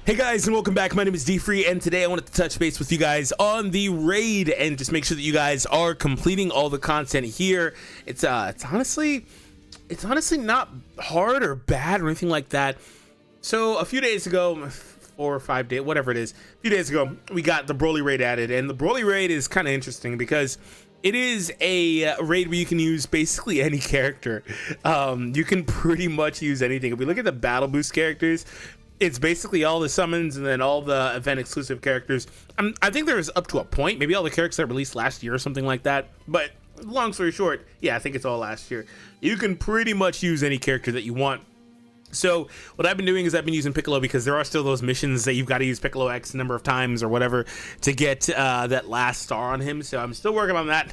Hey guys, and welcome back. My name is DFree, and today I wanted to touch base with you guys on the raid and just make sure that you guys are completing all the content here. It's honestly not hard or bad or anything like that. So a few days ago, 4 or 5 days, whatever it is, a few days ago, we got the Broly raid added, and the Broly raid is kind of interesting because it is a raid where you can use basically any character. You can pretty much use anything. If we look at the battle boost characters, it's basically all the summons and then all the event exclusive characters. I think there's up to a point, maybe all the characters that released last year or something like that. But long story short, yeah, I think it's all last year. You can pretty much use any character that you want. So what I've been doing is I've been using Piccolo because there are still those missions that you've got to use Piccolo X number of times or whatever to get that last star on him. So I'm still working on that.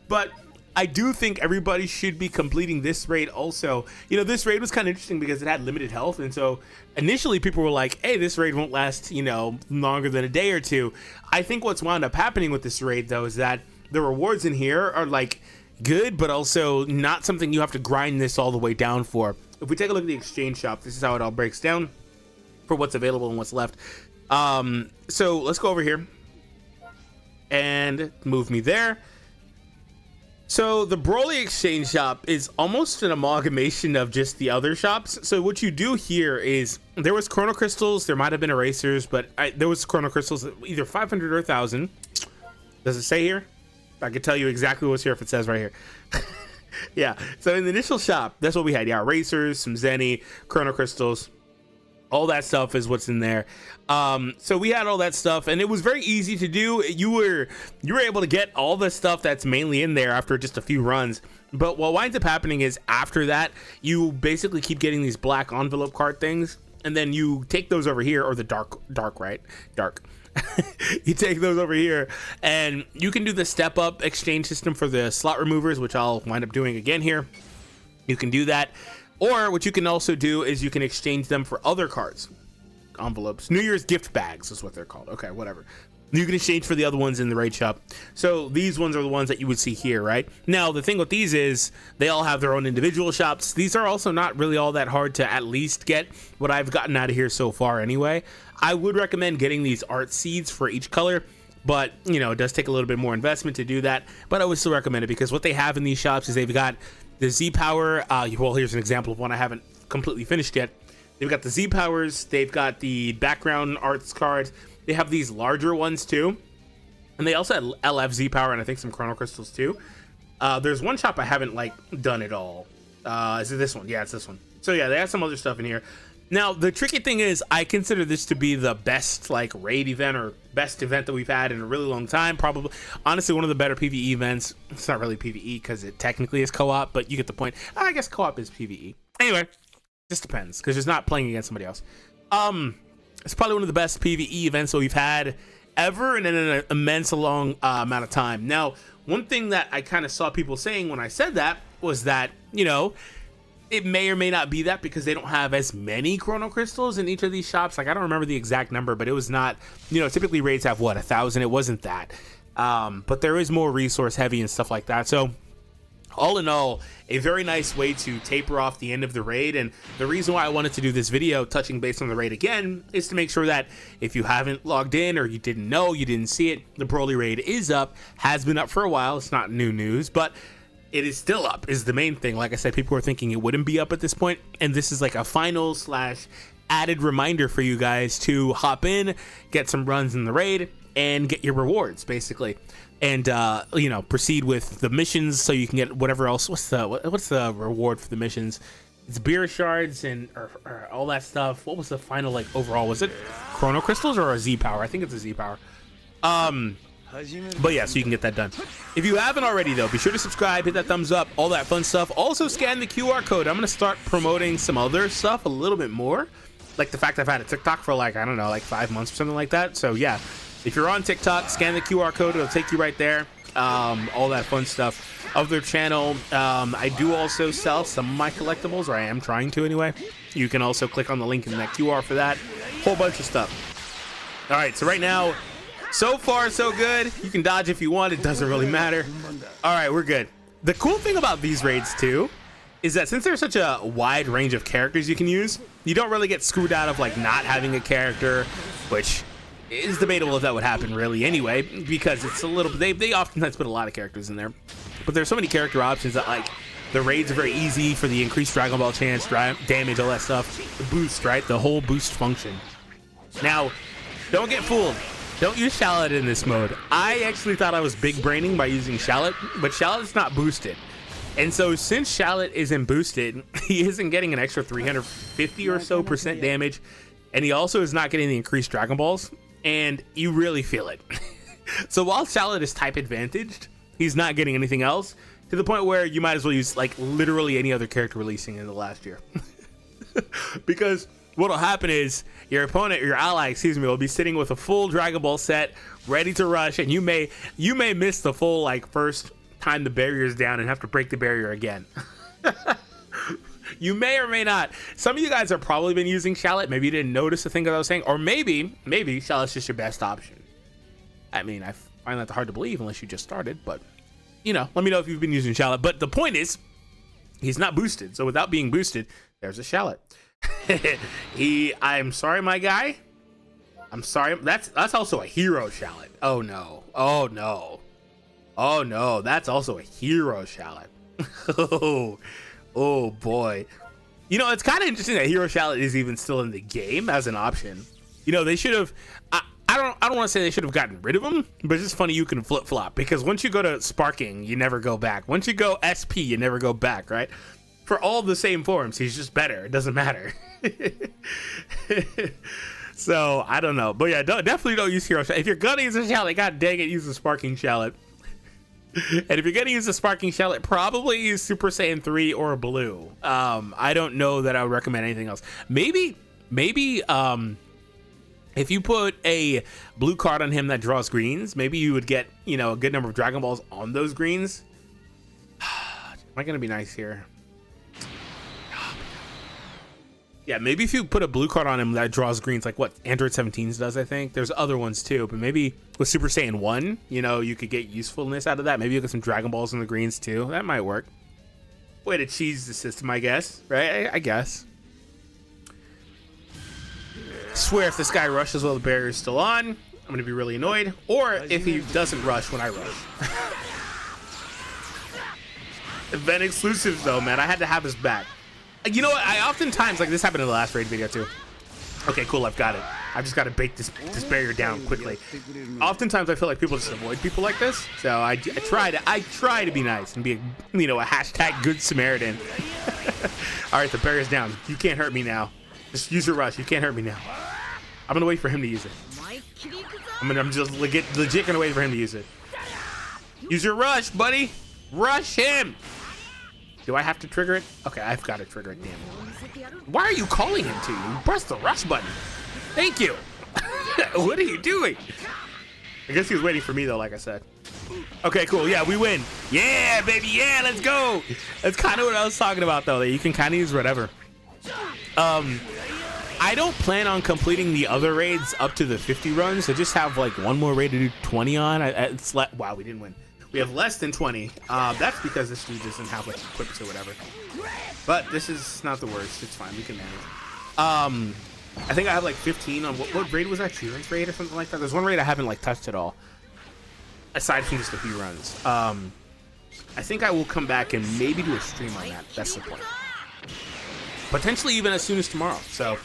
But I do think everybody should be completing this raid also. You know, this raid was kind of interesting because it had limited health, and so initially people were like, hey, this raid won't last, you know, longer than a day or two. I think what's wound up happening with this raid though is that the rewards in here are like good, but also not something you have to grind this all the way down for. If we take a look at the exchange shop, this is how it all breaks down for what's available and what's left. So let's go over here and move me there. So the Broly exchange shop is almost an amalgamation of just the other shops. So what you do here is there was chrono crystals, there might have been erasers, but there was chrono crystals, either 500 or 1,000. Does it say here? I could tell you exactly what's here if it says right here. Yeah, so in the initial shop, that's what we had. Yeah, erasers, some Zenny, chrono crystals, all that stuff is what's in there. So we had all that stuff, and it was very easy to do. You were able to get all the stuff that's mainly in there after just a few runs. But what winds up happening is after that, you basically keep getting these black envelope card things, and then you take those over here, or the dark, right? Dark. You take those over here, and you can do the step up exchange system for the slot removers, which I'll wind up doing again here. You can do that. Or what you can also do is you can exchange them for other cards, envelopes, New Year's gift bags is what they're called. Okay, whatever. You can exchange for the other ones in the raid shop. So these ones are the ones that you would see here, right? Now, the thing with these is they all have their own individual shops. These are also not really all that hard to at least get what I've gotten out of here so far anyway. I would recommend getting these art seeds for each color, but you know, it does take a little bit more investment to do that, but I would still recommend it because what they have in these shops is they've got the Z power. Well, here's an example of one I haven't completely finished yet. They've got the Z powers, they've got the background arts cards, they have these larger ones too, and they also had LF Z power and I think some chrono crystals too. There's one shop I haven't like done it all. Is it this one? Yeah, it's this one. So yeah, they have some other stuff in here. Now the tricky thing is I consider this to be the best like raid event or best event that we've had in a really long time. Probably, honestly, one of the better PvE events. It's not really PvE because it technically is co-op, but you get the point. I guess co-op is PvE. Anyway, just depends because it's not playing against somebody else. It's probably one of the best PvE events that we've had ever and in an immense long amount of time. Now, one thing that I kind of saw people saying when I said that was that, you know, it may or may not be that because they don't have as many chrono crystals in each of these shops. Like I don't remember the exact number, but it was not, you know, typically raids have what, 1,000. It wasn't that, but there is more resource heavy and stuff like that. So all in all, a very nice way to taper off the end of the raid. And the reason why I wanted to do this video touching base on the raid again is to make sure that if you haven't logged in or you didn't know, you didn't see it, the Broly raid is up, has been up for a while. It's not new news, but it is still up is the main thing. Like I said, people were thinking it wouldn't be up at this point, and this is like a final / added reminder for you guys to hop in, get some runs in the raid, and get your rewards basically, and you know, proceed with the missions so you can get whatever else. What's the reward for the missions? It's beer shards and or all that stuff. What was the final like overall? Was it chrono crystals or a Z power? I think it's a Z power. But yeah, so you can get that done. If you haven't already though, be sure to subscribe, hit that thumbs up, all that fun stuff. Also scan the QR code. I'm gonna start promoting some other stuff a little bit more, like the fact I've had a TikTok for like, I don't know, like 5 months or something like that. So yeah, if you're on TikTok, scan the QR code, it'll take you right there. All that fun stuff of their channel. I do also sell some of my collectibles, or I am trying to anyway. You can also click on the link in that QR for that. Whole bunch of stuff. All right, so right now, so far so good. You can dodge if you want, it doesn't really matter. All right, we're good. The cool thing about these raids too is that since there's such a wide range of characters you can use, you don't really get screwed out of like not having a character, which is debatable if that would happen really anyway, because it's a little, they oftentimes put a lot of characters in there, but there's so many character options that like the raids are very easy for the increased Dragon Ball chance, damage, all that stuff, the boost, right? The whole boost function. Now, don't get fooled. Don't use Shallot in this mode. I actually thought I was big braining by using Shallot, but Shallot's not boosted. And so since Shallot isn't boosted, he isn't getting an extra 350 or so % damage, and he also is not getting the increased Dragon Balls, and you really feel it. So while Shallot is type advantaged, he's not getting anything else, to the point where you might as well use like literally any other character releasing in the last year. Because what'll happen is your opponent, your ally, excuse me, will be sitting with a full Dragon Ball set ready to rush, and you may miss the full like first time the barrier is down and have to break the barrier again. You may or may not. Some of you guys have probably been using Shallot. Maybe you didn't notice the thing that I was saying, or maybe Shallot's just your best option. I mean, I find that hard to believe unless you just started, but you know, let me know if you've been using Shallot. But the point is, he's not boosted, so without being boosted, there's a Shallot. I'm sorry, my guy. I'm sorry. That's also a hero Shallot. Oh no. Oh no. Oh no. That's also a hero Shallot. Oh boy. You know, it's kind of interesting that hero Shallot is even still in the game as an option. You know, they should have. I don't want to say they should have gotten rid of him, but it's just funny you can flip flop, because once you go to sparking, you never go back. Once you go SP, you never go back, right? For all the same forms, he's just better. It doesn't matter. So I don't know, but yeah, definitely don't use hero Shallot. If you're gonna use a Shallot, god dang it, use the sparking Shallot. And if you're gonna use the sparking Shallot, probably use Super Saiyan 3 or Blue. I don't know that I would recommend anything else. Maybe if you put a blue card on him that draws greens, maybe you would get, you know, a good number of Dragon Balls on those greens. Am I gonna be nice here? Yeah, maybe if you put a blue card on him that draws greens, like what Android 17's does, I think. There's other ones too, but maybe with Super Saiyan 1, you know, you could get usefulness out of that. Maybe you get some Dragon Balls in the greens too. That might work. Way to cheese the system, I guess. Right? I guess. I swear if this guy rushes while the barrier is still on, I'm going to be really annoyed. Or if he doesn't rush when I rush. Event exclusives though, man. I had to have his back. You know what? I oftentimes, like this happened in the last raid video too. Okay, cool, I've got it. I've just got to bake this barrier down quickly. Oftentimes I feel like people just avoid people like this. So I try to be nice and be, you know, a hashtag good Samaritan. All right, the barrier's down. You can't hurt me now. Just use your rush. You can't hurt me now. I'm gonna wait for him to use it. I'm just legit gonna wait for him to use it. Use your rush, buddy. Rush him. Do I have to trigger it? Okay, I've got to trigger it, damn it. Why are you calling him to you? Press the rush button. Thank you. What are you doing? I guess he was waiting for me though, like I said. Okay, cool, yeah, we win. Yeah, baby, yeah, let's go. That's kind of what I was talking about though, that you can kind of use whatever. I don't plan on completing the other raids up to the 50 runs, so just have like one more raid to do 20 on. Wow, we didn't win. We have less than 20. That's because this dude doesn't have like equips or whatever. But this is not the worst. It's fine. We can manage. I think I have like 15 on what raid was that? Cheerance raid or something like that. There's one raid I haven't like touched at all, aside from just a few runs. I think I will come back and maybe do a stream on that. That's the point. Potentially even as soon as tomorrow. So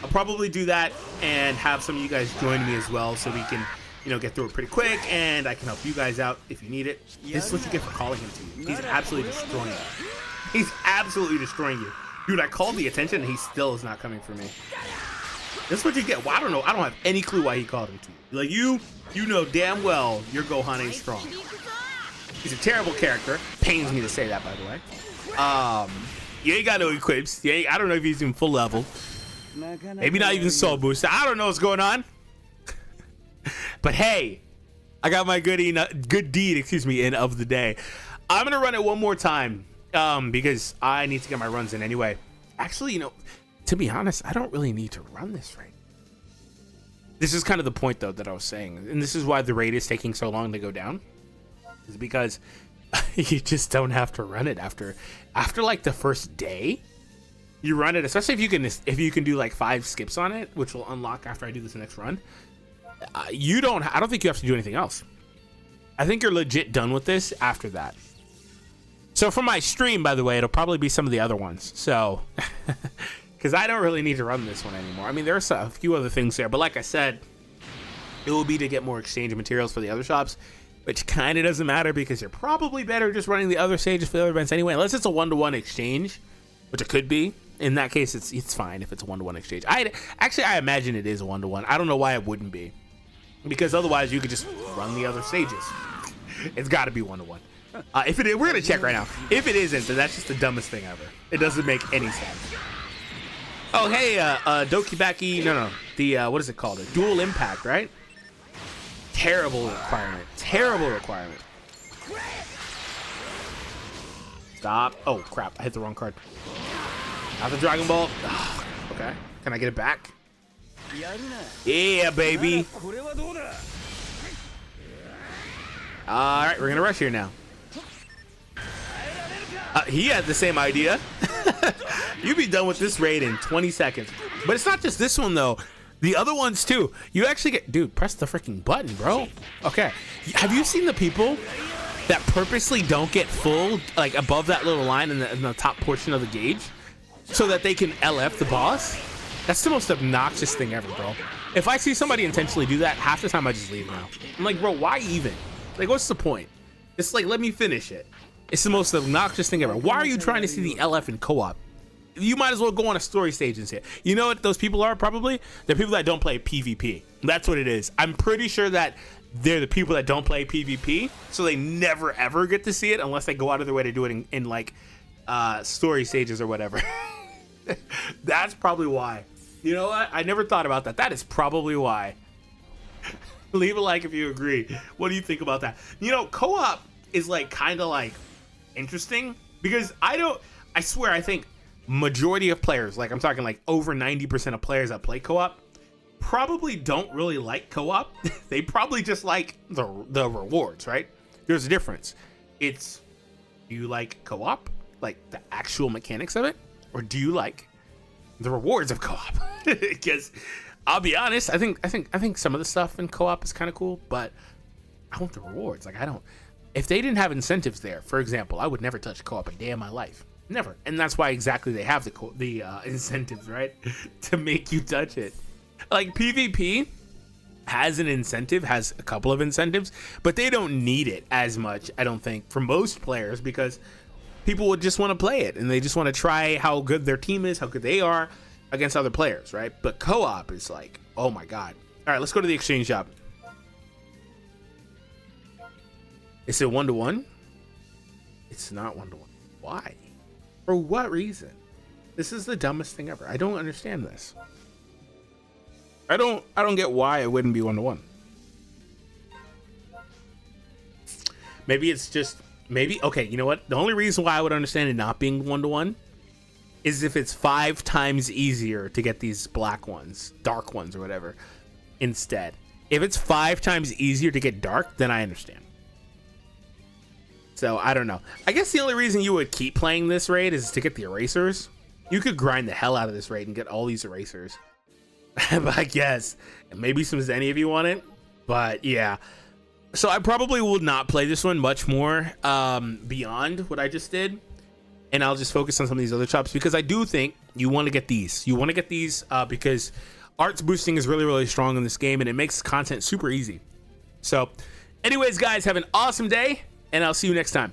I'll probably do that and have some of you guys join me as well, so we can, you know, get through it pretty quick, and I can help you guys out if you need it. This is what you get for calling him to you. He's absolutely destroying you. He's absolutely destroying you. Dude, I called the attention and he still is not coming for me. This is what you get. Well, I don't know. I don't have any clue why he called him to you. Like, you know damn well your Gohan ain't strong. He's a terrible character. Pains me to say that, by the way. You ain't got no equips. I don't know if he's even full level. Maybe not even soul booster. I don't know what's going on. But hey, I got my good deed, in of the day. I'm gonna run it one more time because I need to get my runs in anyway. Actually, you know, to be honest, I don't really need to run this raid. This is kind of the point though that I was saying, and this is why the raid is taking so long to go down, is because You just don't have to run it after like the first day. You run it, especially if you can do like 5 skips on it, which will unlock after I do this next run. I don't think you have to do anything else. I think you're legit done with this after that. So for my stream, by the way, it'll probably be some of the other ones. So, because I don't really need to run this one anymore. I mean, there's a few other things there, but like I said, it will be to get more exchange materials for the other shops, which kind of doesn't matter because you're probably better just running the other stages for the other events anyway, unless it's a 1-to-1 exchange, which it could be. In that case, it's fine if it's a 1-to-1 exchange. I imagine it is a 1-to-1. I don't know why it wouldn't be, because otherwise you could just run the other stages. It's got to be 1-to-1. We're gonna check right now. If it isn't, then that's just the dumbest thing ever. It doesn't make any sense. Oh hey, Dokibaki. No, the what is it called? A dual impact, right? Terrible requirement. Terrible requirement. Stop. Oh crap! I hit the wrong card. Not the Dragon Ball. Ugh, okay. Can I get it back? Yeah, baby. All right, we're gonna rush here now. He had the same idea. You'd be done with this raid in 20 seconds. But it's not just this one though. The other ones too. You actually get, dude, press the freaking button, bro. Okay. Have you seen the people that purposely don't get full, like above that little line in the top portion of the gauge, so that they can LF the boss? That's the most obnoxious thing ever, bro. If I see somebody intentionally do that, half the time I just leave now. I'm like, bro, why even? Like, what's the point? It's like, let me finish it. It's the most obnoxious thing ever. Why are you trying to see the LF in co-op? You might as well go on a story stage and see it. You know what those people are probably? They're people that don't play PvP. That's what it is. I'm pretty sure that they're the people that don't play PvP, so they never ever get to see it unless they go out of their way to do it in like story stages or whatever. That's probably why. You know what? I never thought about that. That is probably why. Leave a like if you agree. What do you think about that? You know, co-op is like kind of like interesting because I swear I think majority of players, like I'm talking like over 90% of players that play co-op, probably don't really like co-op. They probably just like the rewards, right? There's a difference. It's, do you like co-op, like the actual mechanics of it, or do you like the rewards of co-op? Because I'll be honest, I think some of the stuff in co-op is kind of cool, but I want the rewards. Like, I don't. If they didn't have incentives there, for example, I would never touch co-op a day in my life. Never. And that's why exactly they have the incentives, right? To make you touch it. Like PvP has an incentive, has a couple of incentives, but they don't need it as much, I don't think, for most players, because people would just want to play it and they just want to try how good their team is, how good they are against other players, right? But co-op is like, oh my god. All right, let's go to the exchange shop. Is it 1-to-1? It's not 1-to-1. Why? For what reason? This is the dumbest thing ever. I don't understand this. I don't get why it wouldn't be 1-to-1. Maybe it's just, okay, you know what? The only reason why I would understand it not being 1-to-1 is if it's 5 times easier to get these black ones, dark ones or whatever, instead. If it's 5 times easier to get dark, then I understand. So I don't know. I guess the only reason you would keep playing this raid is to get the erasers. You could grind the hell out of this raid and get all these erasers. But I guess maybe some Zenny if you want it. But yeah. So I probably will not play this one much more beyond what I just did. And I'll just focus on some of these other shops because I do think you want to get these. You want to get these because arts boosting is really, really strong in this game and it makes content super easy. So anyways, guys, have an awesome day and I'll see you next time.